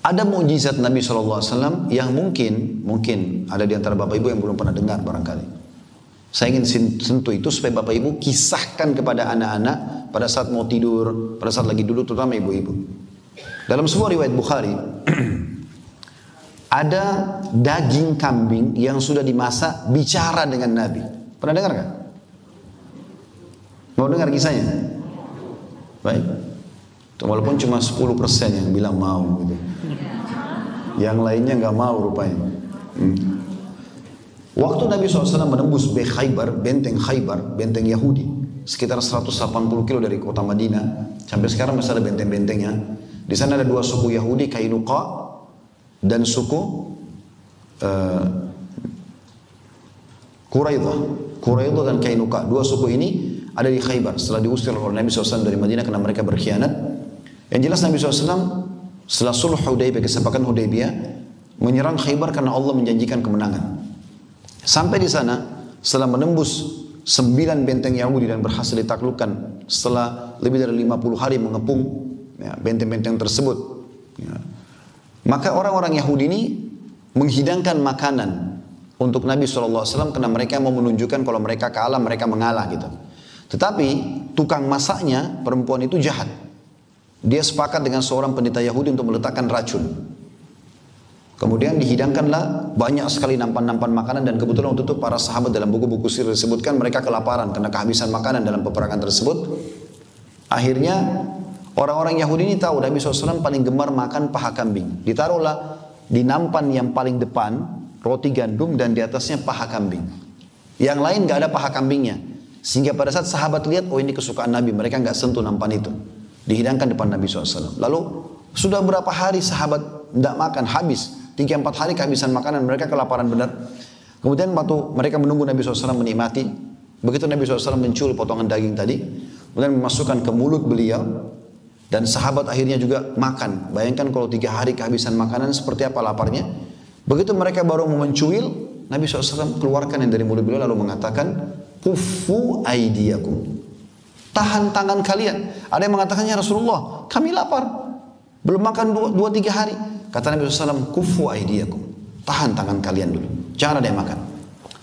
Ada mukjizat Nabi SAW yang mungkin ada di antara Bapak Ibu yang belum pernah dengar barangkali. Saya ingin sentuh itu supaya Bapak Ibu kisahkan kepada anak-anak pada saat mau tidur, pada saat lagi duduk, terutama ibu-ibu. Dalam sebuah riwayat Bukhari, ada daging kambing yang sudah dimasak bicara dengan Nabi. Pernah dengar nggak? Mau dengar kisahnya? Baik. Walaupun cuma 10% yang bilang mau gitu. Yang lainnya nggak mau rupanya. Waktu Nabi SAW menembus benteng Khaybar, benteng Yahudi, sekitar 180 kilo dari kota Madinah, sampai sekarang masih ada benteng-bentengnya. Di sana ada dua suku Yahudi, Kainuqa dan suku Quraidah dan Kainuqa. Dua suku ini ada di Khaybar setelah diusir oleh Nabi SAW dari Madinah karena mereka berkhianat. Yang jelas Nabi SAW setelah sulh Hudaybiyah, kesepakatan Hudaybiyah, menyerang Khaybar karena Allah menjanjikan kemenangan. Sampai di sana, setelah menembus 9 benteng Yahudi dan berhasil ditaklukkan setelah lebih dari 50 hari mengepung benteng-benteng tersebut. Maka orang-orang Yahudi ini menghidangkan makanan untuk Nabi SAW karena mereka mau menunjukkan kalau mereka kalah, mereka mengalah gitu. Tetapi tukang masaknya, perempuan itu jahat. Dia sepakat dengan seorang pendeta Yahudi untuk meletakkan racun. Kemudian dihidangkanlah banyak sekali nampan-nampan makanan, dan kebetulan waktu itu para sahabat dalam buku-buku sirah disebutkan mereka kelaparan karena kehabisan makanan dalam peperangan tersebut. Akhirnya orang-orang Yahudi ini tahu Nabi SAW paling gemar makan paha kambing. Ditaruhlah di nampan yang paling depan roti gandum dan di atasnya paha kambing. Yang lain gak ada paha kambingnya. Sehingga pada saat sahabat lihat, oh ini kesukaan Nabi, mereka gak sentuh nampan itu. Dihidangkan depan Nabi SAW. Lalu sudah berapa hari sahabat tidak makan, habis 3-4 hari kehabisan makanan, mereka kelaparan benar. Kemudian waktu mereka menunggu Nabi SAW menikmati, begitu Nabi SAW mencuri potongan daging tadi, kemudian memasukkan ke mulut beliau, dan sahabat akhirnya juga makan. Bayangkan kalau 3 hari kehabisan makanan, seperti apa laparnya. Begitu mereka baru mau mencuil, Nabi SAW keluarkan yang dari mulut beliau lalu mengatakan, Kuffu aidiyakum, tahan tangan kalian. Ada yang mengatakannya, Rasulullah, kami lapar, belum makan 2-3 hari. Kata Nabi SAW, Kuffu aidiyakum, tahan tangan kalian dulu, jangan ada yang makan.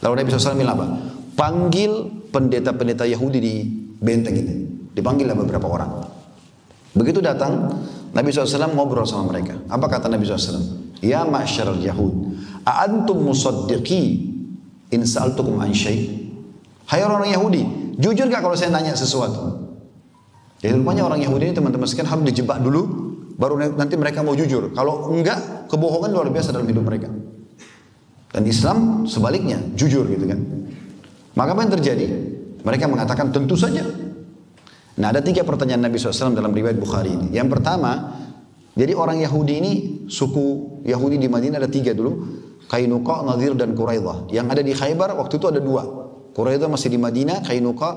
Lalu Nabi SAW bilang apa? Panggil pendeta-pendeta Yahudi di benteng ini. Dipanggil beberapa orang. Begitu datang, Nabi SAW ngobrol sama mereka. Apa kata Nabi SAW? Ya ma'syaral Yahud, a'antum musaddiqi in sa'altukum an syai'. Hai orang-orang Yahudi, jujur gak kalau saya nanya sesuatu? Jadi rupanya orang Yahudi ini teman-teman sekalian harus dijebak dulu, baru nanti mereka mau jujur. Kalau enggak, kebohongan luar biasa dalam hidup mereka. Dan Islam sebaliknya, jujur gitu kan. Maka apa yang terjadi? Mereka mengatakan tentu saja. Nah, ada 3 pertanyaan Nabi SAW dalam riwayat Bukhari ini. Yang pertama, jadi orang Yahudi ini, suku Yahudi di Madinah ada 3 dulu, Kainuqa, Nadhir dan Quraidah. Yang ada di Khaybar waktu itu ada 2. Quraidah masih di Madinah, Kainuqa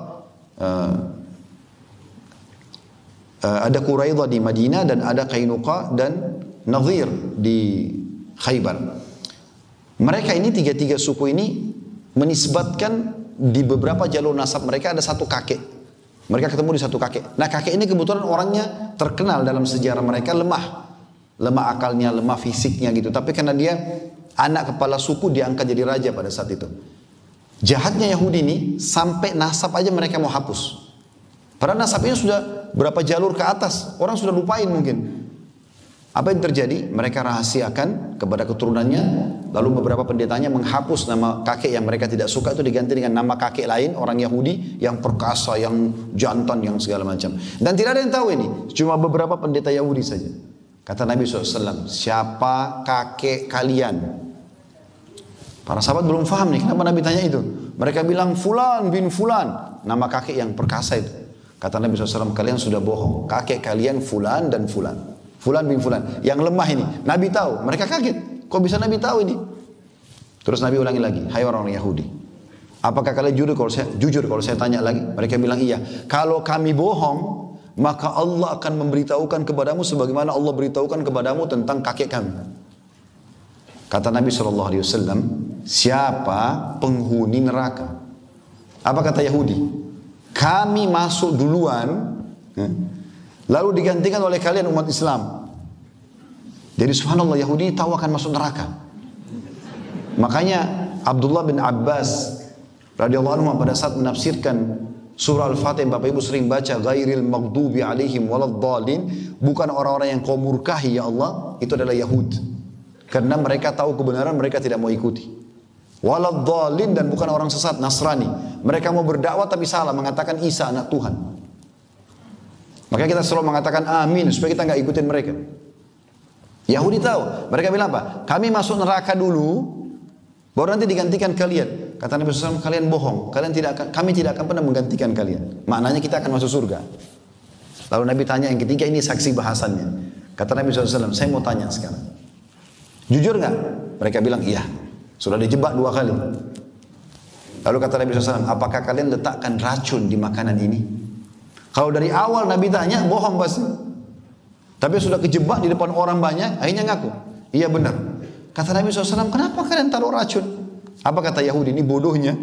ada Quraidah di Madinah dan ada Kainuqa dan Nadhir di Khaybar. Mereka ini 3 suku ini menisbatkan di beberapa jalur nasab mereka ada satu kakek. Mereka ketemu di satu kakek. Nah, kakek ini kebetulan orangnya terkenal dalam sejarah mereka lemah akalnya, lemah fisiknya gitu. Tapi karena dia anak kepala suku, diangkat jadi raja pada saat itu. Jahatnya Yahudi ini sampai nasab aja mereka mau hapus. Padahal nasabnya sudah berapa jalur ke atas, orang sudah lupain mungkin. Apa yang terjadi? Mereka rahasiakan kepada keturunannya, lalu beberapa pendetanya menghapus nama kakek yang mereka tidak suka itu diganti dengan nama kakek lain, orang Yahudi yang perkasa, yang jantan, yang segala macam. Dan tidak ada yang tahu ini, cuma beberapa pendeta Yahudi saja. Kata Nabi SAW, siapa kakek kalian? Para sahabat belum faham nih, kenapa Nabi tanya itu? Mereka bilang, Fulan bin Fulan, nama kakek yang perkasa itu. Kata Nabi SAW, kalian sudah bohong. Kakek kalian Fulan dan Fulan. Fulan bin Fulan. Yang lemah ini. Nabi tahu. Mereka kaget. Kok bisa Nabi tahu ini? Terus Nabi ulangi lagi. Hai orang-orang Yahudi. Apakah kalian jujur kalau saya tanya lagi? Mereka bilang iya. Kalau kami bohong, maka Allah akan memberitahukan kepadamu sebagaimana Allah beritahukan kepadamu tentang kakek kami. Kata Nabi SAW, siapa penghuni neraka? Apa kata Yahudi? Kami masuk duluan, lalu digantikan oleh kalian umat Islam. Jadi subhanallah, Yahudi tahu akan masuk neraka. Makanya Abdullah bin Abbas radhiyallahu anhu pada saat menafsirkan surah Al-Fatihah, Bapak Ibu sering baca, ghairil maghdubi alaihim waladdallin, bukan orang-orang yang kau murkahi ya Allah, itu adalah Yahud. Karena mereka tahu kebenaran, mereka tidak mau ikuti. Waladdallin, dan bukan orang sesat, Nasrani. Mereka mau berdakwah tapi salah, mengatakan Isa anak Tuhan. Makanya kita selalu mengatakan amin supaya kita nggak ikutin mereka. Yahudi tahu, mereka bilang apa? Kami masuk neraka dulu, baru nanti digantikan kalian. Kata Nabi SAW, kalian bohong, kami tidak akan pernah menggantikan kalian. Maknanya kita akan masuk surga. Lalu Nabi tanya yang ketiga, ini saksi bahasannya. Kata Nabi SAW, saya mau tanya sekarang, jujur nggak? Mereka bilang iya. Sudah dijebak 2 kali. Lalu kata Nabi SAW, apakah kalian letakkan racun di makanan ini? Kalau dari awal Nabi tanya, bohong pasti. Tapi sudah kejebak di depan orang banyak, akhirnya ngaku. Iya benar. Kata Nabi SAW, kenapa kalian taruh racun? Apa kata Yahudi? Ini bodohnya.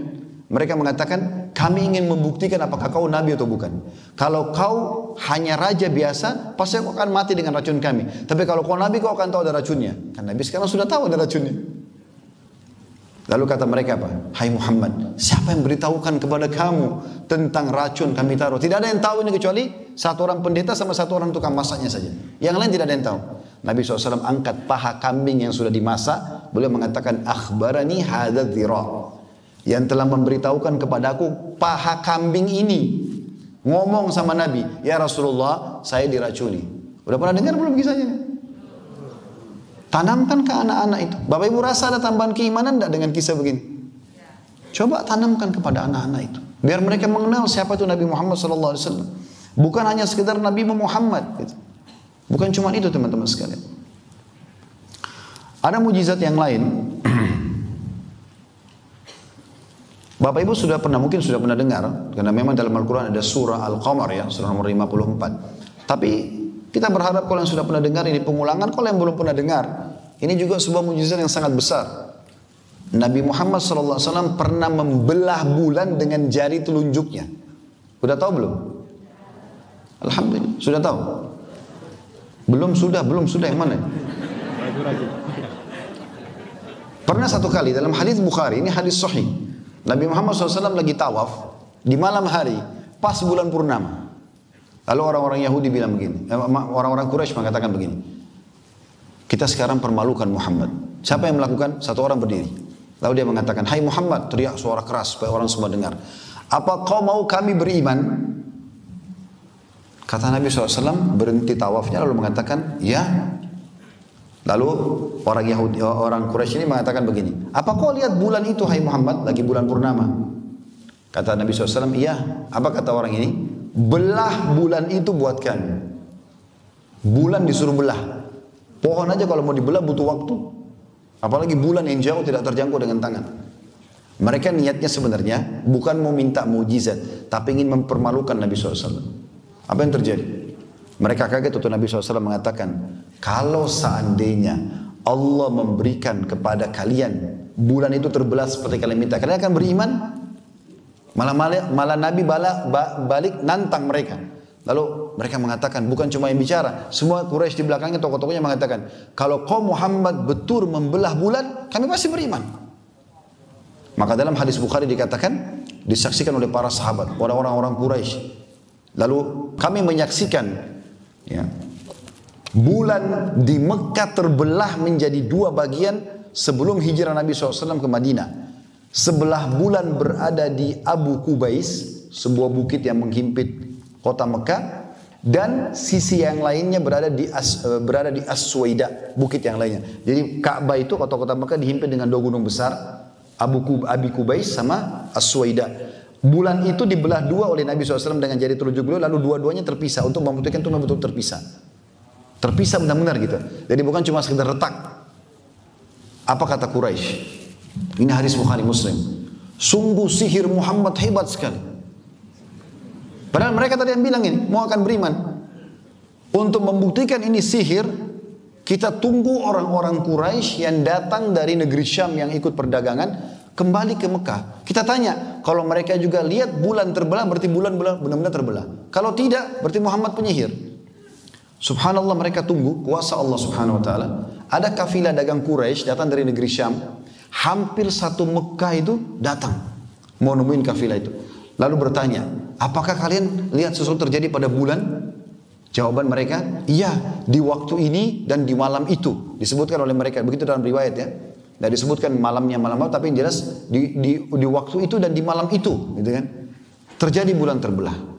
Mereka mengatakan, kami ingin membuktikan apakah kau Nabi atau bukan. Kalau kau hanya raja biasa, pasti kau akan mati dengan racun kami. Tapi kalau kau Nabi, kau akan tahu ada racunnya. Kan Nabi sekarang sudah tahu ada racunnya. Lalu kata mereka apa? Hai Muhammad, siapa yang beritahukan kepada kamu tentang racun kami taruh? Tidak ada yang tahu ini kecuali satu orang pendeta sama satu orang tukang masaknya saja. Yang lain tidak ada yang tahu. Nabi SAW angkat paha kambing yang sudah dimasak. Beliau mengatakan, akhbarani hadza dhira, yang telah memberitahukan kepadaku paha kambing ini. Ngomong sama Nabi, ya Rasulullah, saya diracuni. Udah pernah dengar belum kisahnya? Tanamkan ke anak-anak itu. Bapak Ibu rasa ada tambahan keimanan tidak dengan kisah begini? Coba tanamkan kepada anak-anak itu. Biar mereka mengenal siapa itu Nabi Muhammad SAW. Bukan hanya sekedar Nabi Muhammad. Gitu. Bukan cuma itu teman-teman sekalian. Ada mujizat yang lain. Bapak Ibu mungkin sudah pernah dengar. Karena memang dalam Al-Quran ada surah Al-Qamar ya. Surah nomor 54. Tapi kita berharap kalau yang sudah pernah dengar ini pengulangan. Kalau yang belum pernah dengar, ini juga sebuah mujizat yang sangat besar. Nabi Muhammad SAW pernah membelah bulan dengan jari telunjuknya. Sudah tahu belum? Alhamdulillah, sudah tahu? Belum sudah yang mana? Pernah satu kali dalam hadis Bukhari, ini hadis sahih. Nabi Muhammad SAW lagi tawaf di malam hari, pas bulan purnama. Lalu orang-orang Yahudi bilang begini, orang-orang Quraisy mengatakan begini, kita sekarang permalukan Muhammad. Siapa yang melakukan? Satu orang berdiri. Lalu dia mengatakan, hai Muhammad, teriak suara keras supaya orang semua dengar. Apa kau mau kami beriman? Kata Nabi SAW, berhenti tawafnya lalu mengatakan, ya. Lalu orang Quraisy ini mengatakan begini, apa kau lihat bulan itu hai Muhammad? Lagi bulan purnama. Kata Nabi SAW, iya. Apa kata orang ini? Belah bulan itu buat kami. Bulan disuruh belah. Pohon aja kalau mau dibelah butuh waktu. Apalagi bulan yang jauh tidak terjangkau dengan tangan. Mereka niatnya sebenarnya bukan mau minta mujizat, tapi ingin mempermalukan Nabi SAW. Apa yang terjadi? Mereka kaget waktu Nabi SAW mengatakan, kalau seandainya Allah memberikan kepada kalian bulan itu terbelah seperti kalian minta, kalian akan beriman? Malah Nabi balik nantang mereka. Lalu mereka mengatakan, bukan cuma yang bicara, semua Quraisy di belakangnya, tokoh-tokohnya mengatakan, kalau kau Muhammad betul membelah bulan, kami pasti beriman. Maka dalam hadis Bukhari dikatakan, disaksikan oleh para sahabat, orang-orang Quraisy. Lalu kami menyaksikan, ya, bulan di Mekah terbelah menjadi 2 bagian sebelum hijrah Nabi SAW ke Madinah. Sebelah bulan berada di Abu Qubais, sebuah bukit yang menghimpit kota Mekah, dan sisi yang lainnya berada di As-Suwaida, bukit yang lainnya. Jadi Ka'bah itu kota-kota Mekah dihimpit dengan 2 gunung besar, Abi Qubais sama As-Suwaida. Bulan itu dibelah 2 oleh Nabi SAW dengan jari telunjuk beliau, lalu dua-duanya terpisah untuk membuktikan itu betul terpisah. Terpisah benar-benar gitu. Jadi bukan cuma sekedar retak. Apa kata Quraisy? Ini hadis Bukhari Muslim. Sungguh sihir Muhammad hebat sekali. Padahal mereka tadi yang bilang ini, mau akan beriman. Untuk membuktikan ini sihir, kita tunggu orang-orang Quraisy yang datang dari negeri Syam yang ikut perdagangan, kembali ke Mekah. Kita tanya, kalau mereka juga lihat bulan terbelah, berarti bulan benar-benar terbelah. Kalau tidak, berarti Muhammad penyihir. Subhanallah, mereka tunggu kuasa Allah Subhanahu wa taala. Ada kafilah dagang Quraisy datang dari negeri Syam. Hampir satu Mekah itu datang mau nemuin kafilah itu. Lalu bertanya, apakah kalian lihat sesuatu terjadi pada bulan? Jawaban mereka, iya, di waktu ini dan di malam itu. Disebutkan oleh mereka, begitu dalam riwayat ya. Tidak disebutkan malamnya malam apa, tapi yang jelas di waktu itu dan di malam itu, gitu kan? Terjadi bulan terbelah.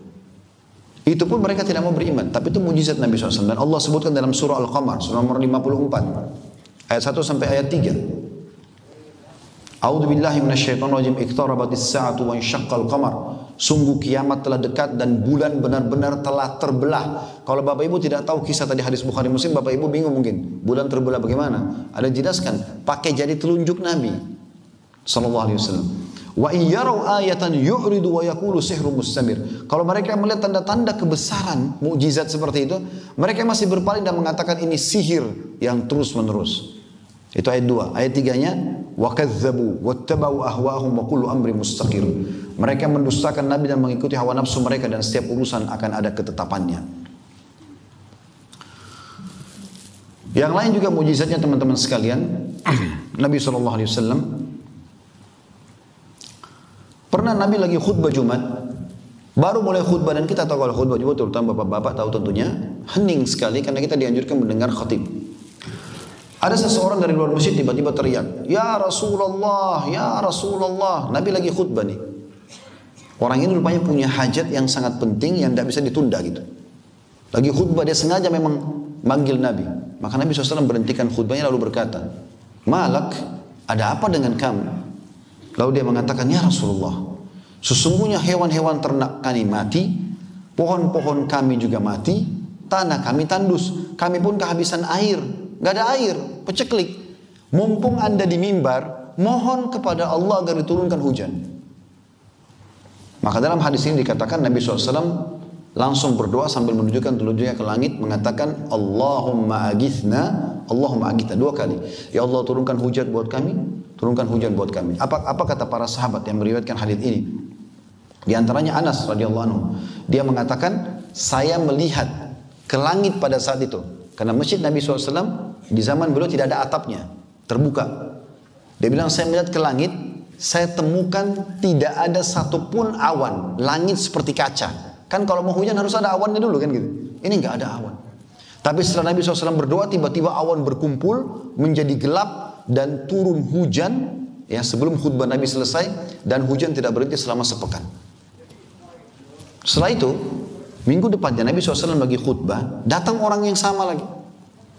Itu pun mereka tidak mau beriman, tapi itu mujizat Nabi SAW. Dan Allah sebutkan dalam surah Al-Qamar, surah nomor 54, ayat 1 sampai ayat 3. A'udzu billahi minasyaitonir rajim. Iqtarabatis sa'atu wa insyaqqal qamar. Sungguh kiamat telah dekat dan bulan benar-benar telah terbelah. Kalau Bapak Ibu tidak tahu kisah tadi hadis Bukhari Muslim, Bapak Ibu bingung mungkin. Bulan terbelah bagaimana? Ada dijelaskan, pakai jadi telunjuk Nabi sallallahu alaihi wasallam. Wa iyyarau ayatan yu'ridu wa yaqulu sihrun mustamir. Kalau mereka melihat tanda-tanda kebesaran, mukjizat seperti itu, mereka masih berpaling dan mengatakan ini sihir yang terus-menerus. Itu ayat 2. Ayat 3-nya, wa kadzdzabu wattaba'u ahwa'ahum wa kullu amri mustaqir. Mereka mendustakan Nabi dan mengikuti hawa nafsu mereka, dan setiap urusan akan ada ketetapannya. Yang lain juga mukjizatnya teman-teman sekalian, Nabi SAW pernah Nabi lagi khutbah Jumat, baru mulai khutbah, dan kita tahu kalau khutbah Jumat terutama bapak-bapak tahu tentunya hening sekali karena kita dianjurkan mendengar khatib. Ada seseorang dari luar masjid tiba-tiba teriak, "Ya Rasulullah, ya Rasulullah." Nabi lagi khutbah nih. Orang ini rupanya punya hajat yang sangat penting yang tidak bisa ditunda gitu. Lagi khutbah, dia sengaja memang manggil Nabi. Maka Nabi SAW berhentikan khutbahnya lalu berkata, "Malak, ada apa dengan kamu?" Lalu dia mengatakan, "Ya Rasulullah, sesungguhnya hewan-hewan ternak kami mati, pohon-pohon kami juga mati, tanah kami tandus, kami pun kehabisan air. Gak ada air, peceklik. Mumpung Anda di mimbar, mohon kepada Allah agar diturunkan hujan." Maka dalam hadis ini dikatakan Nabi SAW langsung berdoa sambil menunjukkan telunjuknya ke langit, mengatakan, "Allahumma agithna, Allahumma agithna," 2 kali. Ya Allah, turunkan hujan buat kami, turunkan hujan buat kami. Apa kata para sahabat yang meriwayatkan hadis ini? Di antaranya Anas radhiyallahu anhu. Dia mengatakan, saya melihat ke langit pada saat itu. Karena masjid Nabi SAW di zaman beliau tidak ada atapnya, terbuka. Dia bilang, saya melihat ke langit, saya temukan tidak ada satupun awan, langit seperti kaca. Kan kalau mau hujan harus ada awannya dulu kan gitu. Ini nggak ada awan. Tapi setelah Nabi SAW berdoa, tiba-tiba awan berkumpul menjadi gelap dan turun hujan. Ya, sebelum khutbah Nabi selesai, dan hujan tidak berhenti selama sepekan. Setelah itu, minggu depannya Nabi SAW lagi khutbah, datang orang yang sama lagi.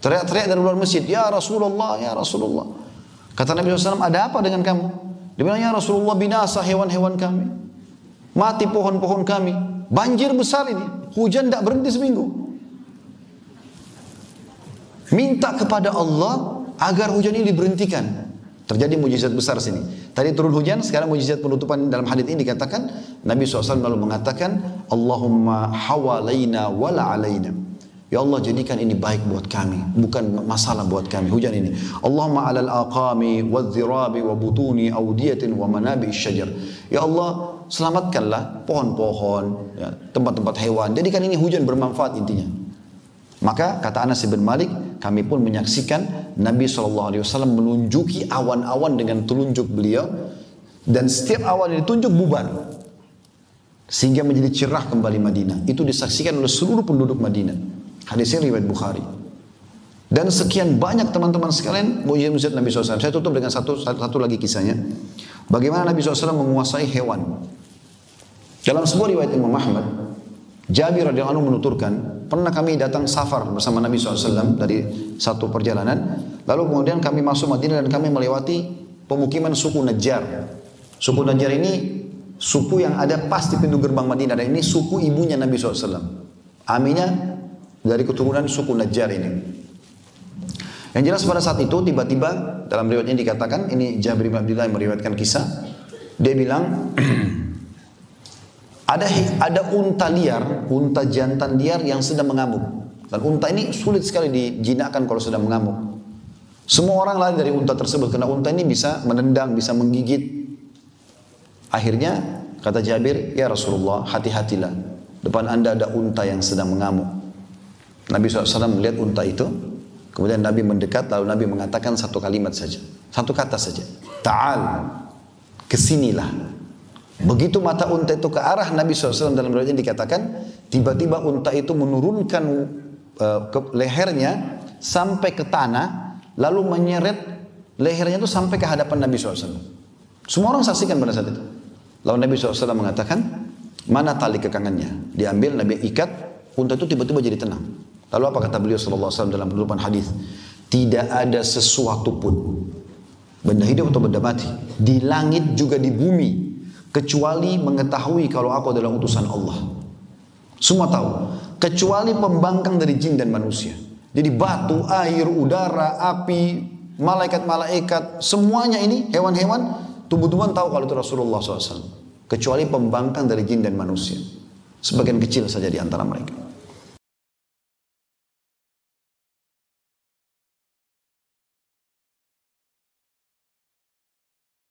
Teriak-teriak dari luar masjid, "Ya Rasulullah, ya Rasulullah." Kata Nabi SAW, "Ada apa dengan kamu?" Dia bilang, "Ya Rasulullah, binasa hewan-hewan kami, mati pohon-pohon kami, banjir besar ini, hujan tidak berhenti seminggu. Minta kepada Allah agar hujan ini diberhentikan." Terjadi mujizat besar sini. Tadi turun hujan, sekarang mujizat penutupan dalam hadits ini dikatakan, Nabi SAW lalu mengatakan, "Allahumma hawalaina wala alaina." Ya Allah, jadikan ini baik buat kami, bukan masalah buat kami, hujan ini. Allahumma alal aqami wadh-dhirabi wa butuni awdiyatin wa manabi syajar. Ya Allah, selamatkanlah pohon-pohon, ya, tempat-tempat hewan. Jadikan ini hujan bermanfaat intinya. Maka kata Anas bin Malik, kami pun menyaksikan Nabi SAW menunjuki awan-awan dengan telunjuk beliau, dan setiap awan yang ditunjuk bubar sehingga menjadi cerah kembali Madinah. Itu disaksikan oleh seluruh penduduk Madinah. Hadis ini riwayat Bukhari. Dan sekian banyak teman-teman sekalian mujizat Nabi SAW. Saya tutup dengan satu lagi kisahnya. Bagaimana Nabi SAW menguasai hewan. Dalam sebuah riwayat Imam Ahmad, Jabir radhiyallahu anhu menuturkan, pernah kami datang safar bersama Nabi SAW dari satu perjalanan. Lalu kemudian kami masuk Madinah dan kami melewati pemukiman suku Najjar. Suku Najjar ini suku yang ada pas di pintu gerbang Madinah. Dan ini suku ibunya Nabi SAW. Aminya dari keturunan suku Najjar ini. Yang jelas pada saat itu tiba-tiba dalam riwayat ini dikatakan, ini Jabir bin Abdullah yang meriwayatkan kisah. Dia bilang, ada unta liar, unta jantan liar yang sedang mengamuk. Dan unta ini sulit sekali dijinakkan kalau sedang mengamuk. Semua orang lari dari unta tersebut karena unta ini bisa menendang, bisa menggigit. Akhirnya kata Jabir, "Ya Rasulullah, hati-hatilah. Depan Anda ada unta yang sedang mengamuk." Nabi SAW melihat unta itu, kemudian Nabi mendekat, lalu Nabi mengatakan satu kalimat saja, satu kata saja, ta'al, kesinilah. Begitu mata unta itu ke arah Nabi SAW, dalam riwayat ini dikatakan, tiba-tiba unta itu menurunkan ke lehernya sampai ke tanah, lalu menyeret lehernya itu sampai ke hadapan Nabi SAW. Semua orang saksikan pada saat itu. Lalu Nabi SAW mengatakan, mana tali kekangannya? Diambil, Nabi ikat, unta itu tiba-tiba jadi tenang. Lalu apa kata beliau SAW dalam penutupan hadis? Tidak ada sesuatu pun, benda hidup atau benda mati, di langit juga di bumi, kecuali mengetahui kalau aku adalah utusan Allah. Semua tahu, kecuali pembangkang dari jin dan manusia. Jadi batu, air, udara, api, malaikat-malaikat, semuanya ini, hewan-hewan, tumbuh-tumbuhan tahu kalau itu Rasulullah SAW. Kecuali pembangkang dari jin dan manusia. Sebagian kecil saja di antara mereka.